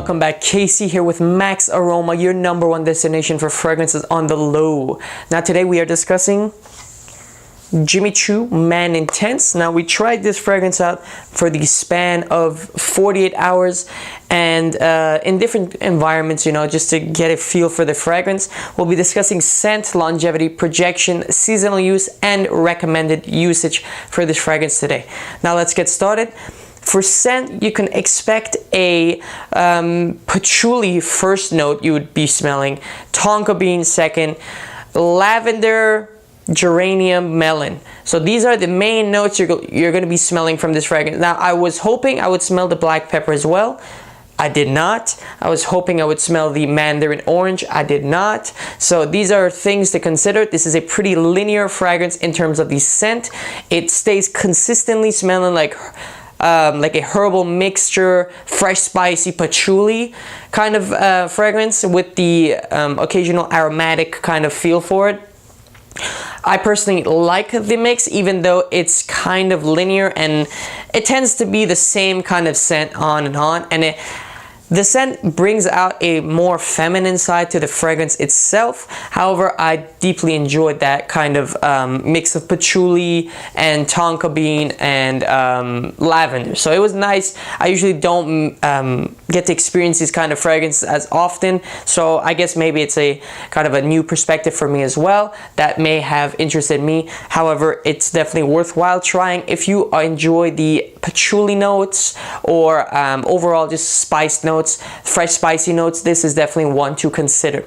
welcome back. Casey here with MaxAroma, your #1 destination for fragrances on the low. Now today we are discussing Jimmy Choo Man Intense. Now we tried this fragrance out for the span of 48 hours and in different environments, just to get a feel for the fragrance. We'll be discussing scent, longevity, projection, seasonal use, and recommended usage for this fragrance today. Now let's get started. For scent, you can expect a patchouli first note you would be smelling, tonka bean second, lavender, geranium, melon. So these are the main notes you're going to be smelling from this fragrance. Now I was hoping I would smell the black pepper as well. I did not. I was hoping I would smell the mandarin orange. I did not. So these are things to consider. This is a pretty linear fragrance in terms of the scent. It stays consistently smelling like a herbal mixture, fresh spicy patchouli kind of fragrance with the occasional aromatic kind of feel for it. I personally like the mix, even though it's kind of linear and it tends to be the same kind of scent on and on, and the scent brings out a more feminine side to the fragrance itself. However, I deeply enjoyed that kind of mix of patchouli and tonka bean and lavender. So it was nice. I usually don't get to experience these kind of fragrances as often. So I guess maybe it's a kind of a new perspective for me as well that may have interested me. However, it's definitely worthwhile trying if you enjoy the patchouli notes or overall just spice notes, fresh spicy notes. This is definitely one to consider.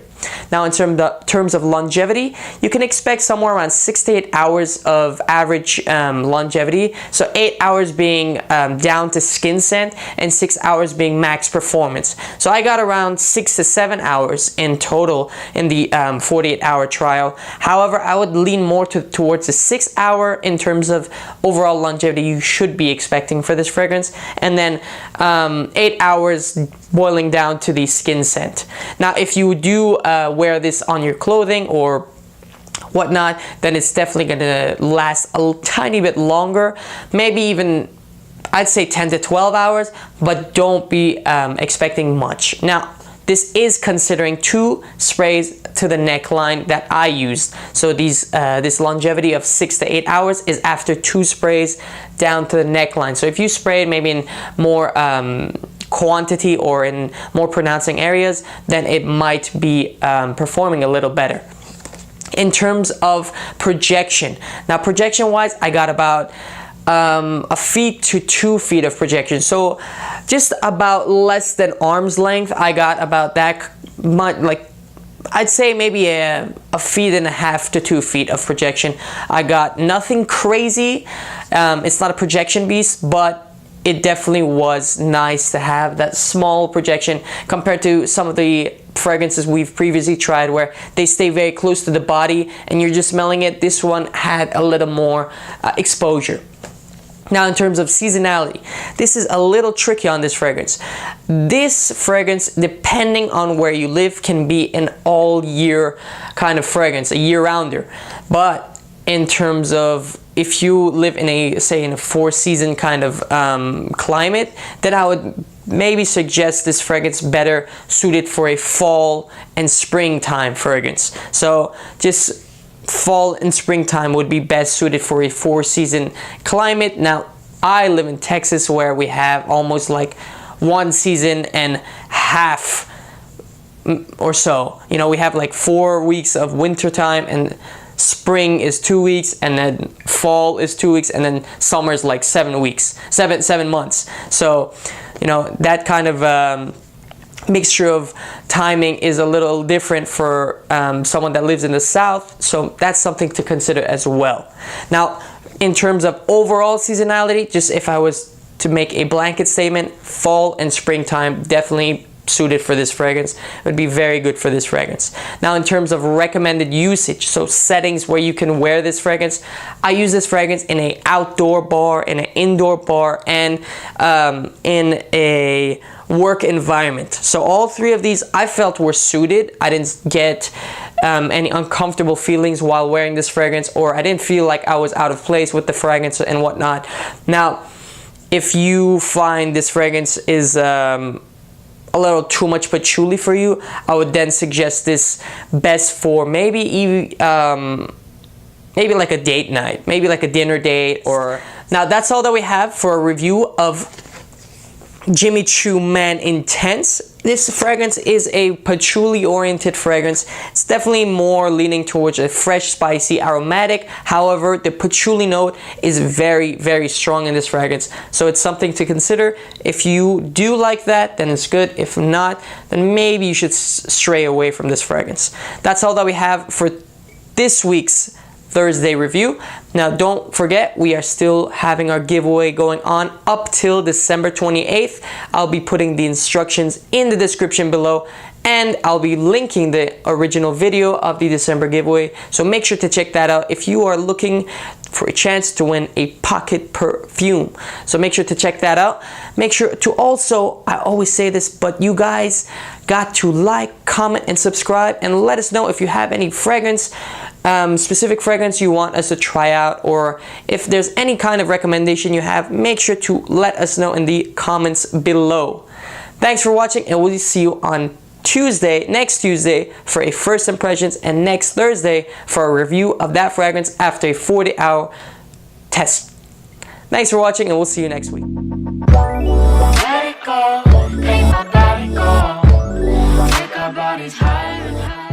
Now in terms of longevity, you can expect somewhere around 6 to 8 hours of average longevity. So 8 hours being down to skin scent and 6 hours being max performance. So I got around 6 to 7 hours in total in the 48-hour trial. However, I would lean more towards the 6 hour in terms of overall longevity you should be expecting for this fragrance, and then 8 hours boiling down to the skin scent. Now if you do wear this on your clothing or whatnot, then it's definitely going to last a tiny bit longer, maybe even I'd say 10 to 12 hours, but don't be expecting much. Now this is considering 2 sprays to the neckline that I used. So this longevity of 6 to 8 hours is after 2 sprays down to the neckline. So if you sprayed maybe in more quantity or in more pronouncing areas, then it might be performing a little better. In terms of projection, now projection wise, I got about a feet to 2 feet of projection, so just about less than arm's length. I got about that much, like I'd say maybe a 1.5 to 2 feet of projection. I got nothing crazy. It's not a projection beast, but it definitely was nice to have that small projection compared to some of the fragrances we've previously tried where they stay very close to the body and you're just smelling it. This one had a little more exposure. Now in terms of seasonality, this is a little tricky on this fragrance. This fragrance, depending on where you live, can be an all year kind of fragrance, a year-rounder. But in terms of if you live in a 4-season kind of climate, then I would maybe suggest this fragrance better suited for a fall and springtime fragrance. So just fall and springtime would be best suited for a 4-season climate. Now I live in Texas where we have almost like 1 season and half or so. We have like 4 weeks of winter time, and spring is 2 weeks, and then fall is 2 weeks, and then summer is like 7 weeks, seven months. So that kind of mixture of timing is a little different for someone that lives in the south, so that's something to consider as well. Now in terms of overall seasonality, just if I was to make a blanket statement, fall and springtime definitely suited for this fragrance. It would be very good for this fragrance. Now in terms of recommended usage, so settings where you can wear this fragrance, I use this fragrance in an outdoor bar, in an indoor bar, and in a work environment. So all 3 of these I felt were suited. I didn't get any uncomfortable feelings while wearing this fragrance, or I didn't feel like I was out of place with the fragrance and whatnot. Now if you find this fragrance is a little too much patchouli for you, I would then suggest this best for maybe like a date night, maybe like a dinner date. Or now that's all that we have for a review of Jimmy Choo Man Intense. This fragrance is a patchouli oriented fragrance. It's definitely more leaning towards a fresh, spicy, aromatic. However, the patchouli note is very, very strong in this fragrance. So it's something to consider. If you do like that, then it's good. If not, then maybe you should stray away from this fragrance. That's all that we have for this week's Thursday review. Now don't forget, we are still having our giveaway going on up till December 28th. I'll be putting the instructions in the description below, and I'll be linking the original video of the December giveaway, so make sure to check that out if you are looking for a chance to win a pocket perfume. So make sure to check that out. Make sure to also, I always say this, but you guys got to like, comment, and subscribe, and let us know if you have any fragrance, specific fragrance you want us to try out, or if there's any kind of recommendation you have, make sure to let us know in the comments below. Thanks for watching, and we'll see you on next Tuesday for a first impressions, and next Thursday for a review of that fragrance after a 40-hour test. Thanks for watching, and we'll see you next week. Let it go, make my body go, take our bodies higher and higher.